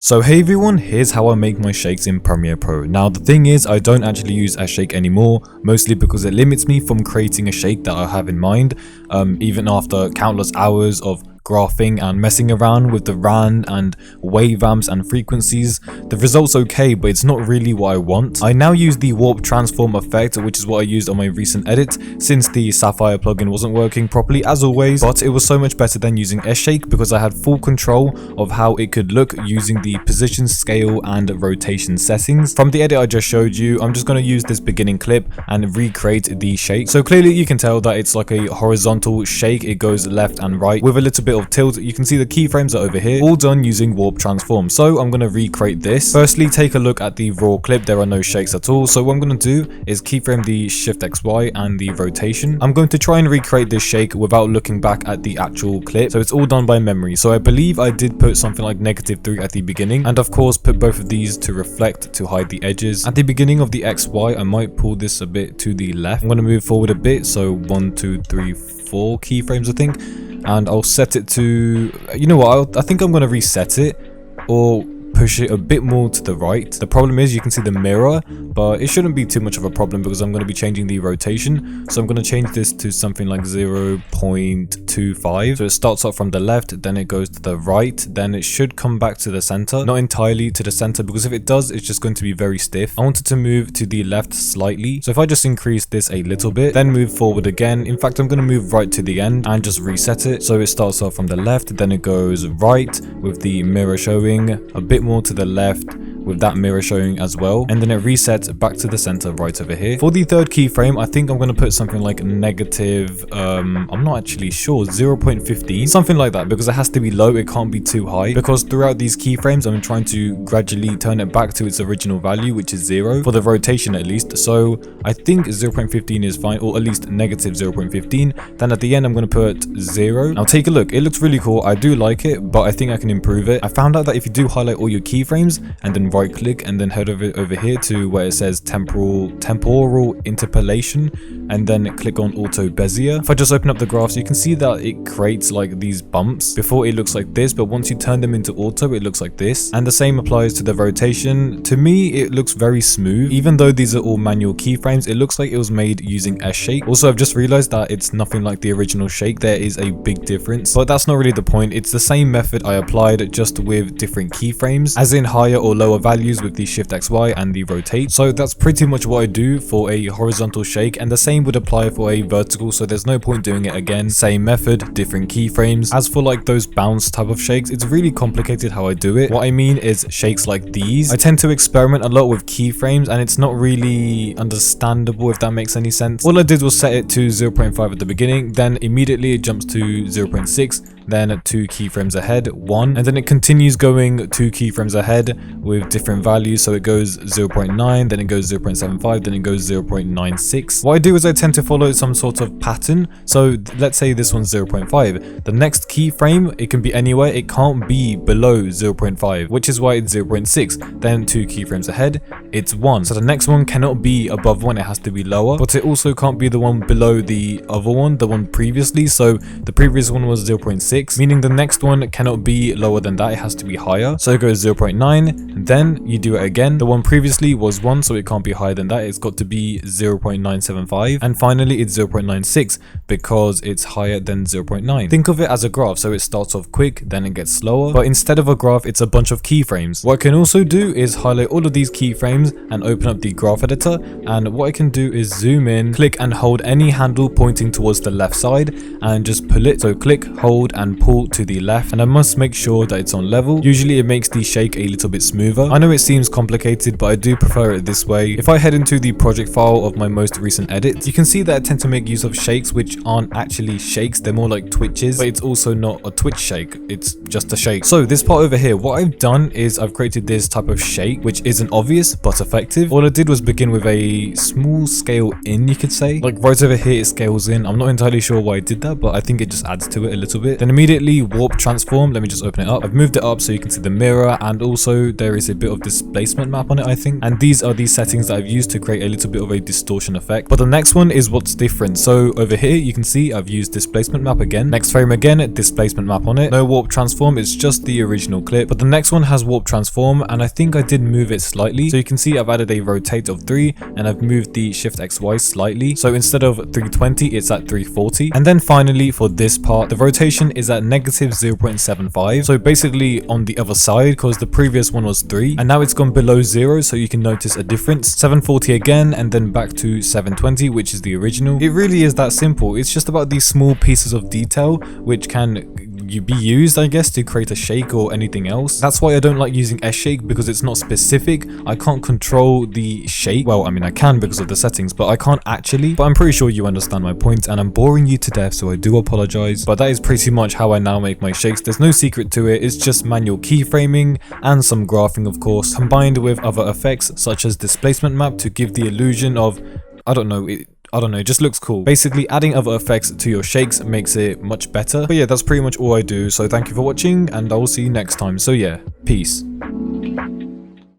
So hey everyone, here's how I make my shakes in Premiere Pro. Now the thing is, I don't actually use a shake anymore, mostly because it limits me from creating a shake that I have in mind, even after countless hours of graphing and messing around with the RAN and wave amps and frequencies. The result's okay, but it's not really what I want. I now use the warp transform effect, which is what I used on my recent edit, since the Sapphire plugin wasn't working properly as always, but it was so much better than using S-Shake because I had full control of how it could look using the position, scale and rotation settings. From the edit I just showed you, I'm just going to use this beginning clip and recreate the shake. So clearly you can tell that it's like a horizontal shake, it goes left and right with a little bit of tilt. You can see the keyframes are over here, all done using warp transform. So I'm going to recreate this. Firstly, take a look at the raw clip. There are no shakes at all. So what I'm going to do is keyframe the shift XY and the rotation. I'm going to try and recreate this shake without looking back at the actual clip. So it's all done by memory. So I believe I did put something like -3 at the beginning, and of course put both of these to reflect to hide the edges. At the beginning of the XY, I might pull this a bit to the left. I'm going to move forward a bit. So 1, 2, 3, 4 keyframes I think. And I'll set it to, you know what, I think I'm going to reset it or push it a bit more to the right. The problem is you can see the mirror, but it shouldn't be too much of a problem because I'm going to be changing the rotation. So I'm going to change this to something like 0.25. So it starts off from the left, then it goes to the right, then it should come back to the center. Not entirely to the center, because if it does, it's just going to be very stiff. I want it to move to the left slightly. So if I just increase this a little bit, then move forward again. In fact, I'm going to move right to the end and just reset it. So it starts off from the left, then it goes right with the mirror showing, a bit more to the left with that mirror showing as well, and then it resets back to the center right over here. For the third keyframe, I think I'm going to put something like negative, I'm not actually sure, 0.15, something like that, because it has to be low, it can't be too high, because throughout these keyframes I'm trying to gradually turn it back to its original value, which is 0 for the rotation at least. So I think 0.15 is fine, or at least negative 0.15. Then at the end I'm going to put 0. Now take a look, it looks really cool, I do like it, but I think I can improve it. I found out that if you do highlight all your keyframes and then right click and then head over here to where it says temporal interpolation, and then click on auto bezier. If I just open up the graphs, you can see that it creates like these bumps. Before it looks like this, but once you turn them into auto, it looks like this. And the same applies to the rotation. To me, it looks very smooth. Even though these are all manual keyframes, it looks like it was made using S-Shake. Also, I've just realized that it's nothing like the original shake. There is a big difference, but that's not really the point. It's the same method I applied, just with different keyframes, as in higher or lower values with the shift XY and the rotate. So that's pretty much what I do for a horizontal shake, and the same would apply for a vertical, so there's no point doing it again. Same method, different keyframes. As for like those bounce type of shakes, it's really complicated how I do it. What I mean is shakes like these, I tend to experiment a lot with keyframes and it's not really understandable, if that makes any sense. All I did was set it to 0.5 at the beginning, then immediately it jumps to 0.6, then 2 keyframes ahead, 1, and then it continues going 2 keyframes ahead with different values. So it goes 0.9, then it goes 0.75, then it goes 0.96. What I do is I tend to follow some sort of pattern. So let's say this one's 0.5. The next keyframe, it can be anywhere, it can't be below 0.5, which is why it's 0.6. Then 2 keyframes ahead, it's 1. So the next one cannot be above 1, it has to be lower, but it also can't be the one below the other one, the one previously. So the previous one was 0.6, meaning the next one cannot be lower than that, it has to be higher. So it goes 0.9, then you do it again. The one previously was 1, so it can't be higher than that, it's got to be 0.975, and finally it's 0.96 because it's higher than 0.9. Think of it as a graph, so it starts off quick, then it gets slower, but instead of a graph, it's a bunch of keyframes. What I can also do is highlight all of these keyframes and open up the graph editor, and what I can do is zoom in, click and hold any handle pointing towards the left side and just pull it. So click, hold and pull to the left, and I must make sure that it's on level. Usually it makes the shake a little bit smoother. I know it seems complicated, but I do prefer it this way. If I head into the project file of my most recent edits, you can see that I tend to make use of shakes which aren't actually shakes, they're more like twitches, but it's also not a twitch shake, it's just a shake. So this part over here, what I've done is I've created this type of shake which isn't obvious but effective. All I did was begin with a small scale in, you could say, like right over here it scales in. I'm not entirely sure why I did that, but I think it just adds to it a little bit. Then immediately warp transform. Let me just open it up. I've moved it up so you can see the mirror, and also there is a bit of displacement map on it, I think. And these are the settings that I've used to create a little bit of a distortion effect. But the next one is what's different. So over here you can see I've used displacement map again. Next frame again, displacement map on it. No warp transform, it's just the original clip. But the next one has warp transform, and I think I did move it slightly. So you can see I've added a rotate of 3, and I've moved the shift XY slightly. So instead of 320, it's at 340. And then finally for this part, the rotation is at negative 0.75. So basically on the other side, because the previous one was 3 and now it's gone below 0, so you can notice a difference. 740 again, and then back to 720, which is the original. It really is that simple. It's just about these small pieces of detail which can be used, I guess, to create a shake or anything else. That's why I don't like using S-shake, because it's not specific. I can't control the shake. Well, I mean I can because of the settings, but I can't actually. But I'm pretty sure you understand my point, and I'm boring you to death, so I do apologize. But that is pretty much how I now make my shakes. There's no secret to it. It's just manual keyframing and some graphing, of course, combined with other effects such as displacement map to give the illusion of, I don't know, it just looks cool. Basically, adding other effects to your shakes makes it much better. But yeah, that's pretty much all I do. So thank you for watching, and I will see you next time. So yeah, peace.